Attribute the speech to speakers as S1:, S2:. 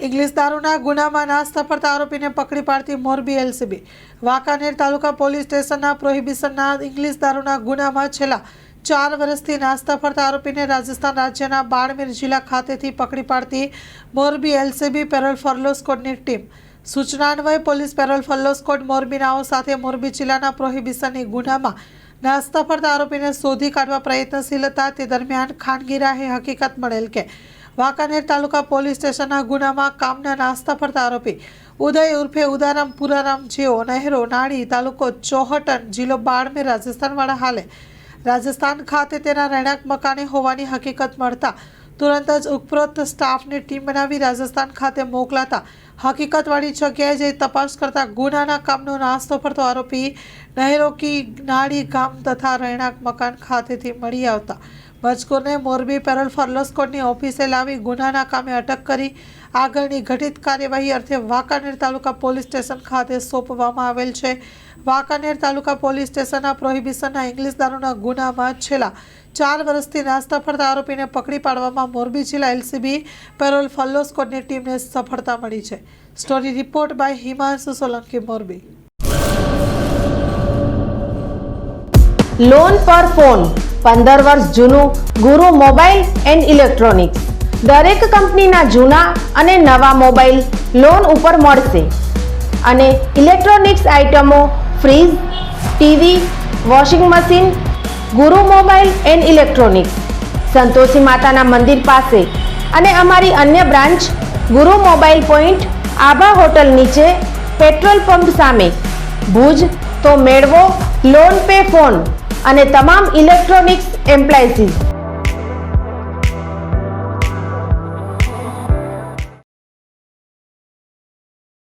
S1: English દારૂના ગુનામાં નાસ્તા ફરતા આરોપીને પકડી પાડતી મોરબી એલસીબી। વાંકાનેર તાલુકા પોલીસ સ્ટેશનના પ્રોહિબિશનના ઇંગ્લિશ દારૂના ગુનામાં છેલ્લા 4 વર્ષથી નાસ્તા ફરતા આરોપીને રાજસ્થાન રાજ્યના બાડમેર જિલ્લા ખાતેથી પકડી પાડતી મોરબી એલસીબી પેરોલ ફોલો સ્કોડની ટીમ સૂચના અન્વયે પોલીસ પેરોલ ફોલો સ્કોડ મોરબીનાઓ સાથે મોરબી જિલ્લાના પ્રોહિબિશનની ગુનામાં નાસ્તા ફરતા આરોપીને શોધી કાઢવા પ્રયત્નશીલ હતા। તે દરમિયાન ખાનગી રાહે હકીકત મળેલ કે વાંકાનેર તાલુકા પોલીસ સ્ટેશનના ગુનામાં કામના નાસ્તા ફરતા આરોપી ઉદય ઉર્ફે ઉદારામ પુરારામ જેઓ નહેરો નાડી તાલુકો ચોહટન જિલ્લો બાડમેર રાજસ્થાનવાળા હાલે રાજસ્થાન ખાતે તેના રહેણાંક મકાને હોવાની હકીકત મળતા તુરંત જ ઉપરોક્ત સ્ટાફની ટીમ બનાવી રાજસ્થાન ખાતે મોકલાતા હકીકતવાળી જગ્યાએ જઈ તપાસ કરતા ગુનાના કામનો નાસ્તો ફરતો આરોપી નહેરોકી નાડી ગામ તથા રહેણાંક મકાન ખાતેથી મળી આવતા મજકૂરને મોરબી પેરોલ ફોલો સ્કોડની ઓફિસે લાવી ગુનાના કામે અટક કરી આગળની ઘટિત કાર્યવાહી અર્થે વાંકાનેર તાલુકા પોલીસ સ્ટેશન ખાતે સોંપવામાં આવેલ છે। વાંકાનેર તાલુકા પોલીસ સ્ટેશનના પ્રોહિબિશનના ઇંગ્લિશ દારૂના ગુનામાં છેલ્લા 4 વર્ષથી નાસ્તા ફરતા આરોપીને પકડી પાડવામાં મોરબી જિલ્લા એલસીબી પેરોલ ફોલો સ્કોડની ટીમને સફળતા મળી છે। Story report by Himanshu Solanki Morbi.
S2: Loan પર ફોન 15 વર્ષ જૂનું ગુરુ મોબાઈલ એન્ડ ઇલેક્ટ્રોનિક્સ દરેક કંપનીના જૂના અને નવા મોબાઈલ લોન ઉપર મળશે અને ઇલેક્ટ્રોનિક્સ આઇટમો ફ્રીજ, ટીવી, વોશિંગ મશીન ગુરુ મોબાઈલ એન્ડ ઇલેક્ટ્રોનિક્સ સંતોષી માતાના મંદિર પાસે અને અમારી અન્ય બ્રાન્ચ ગુરુ મોબાઈલ પોઈન્ટ આભા હોટલ નીચે પેટ્રોલ પંપ સામે ભુજ। તો મેળવો લોન પે ફોન અને તમામ ઇલેક્ટ્રોનિક્સ એપ્લાયન્સીસ।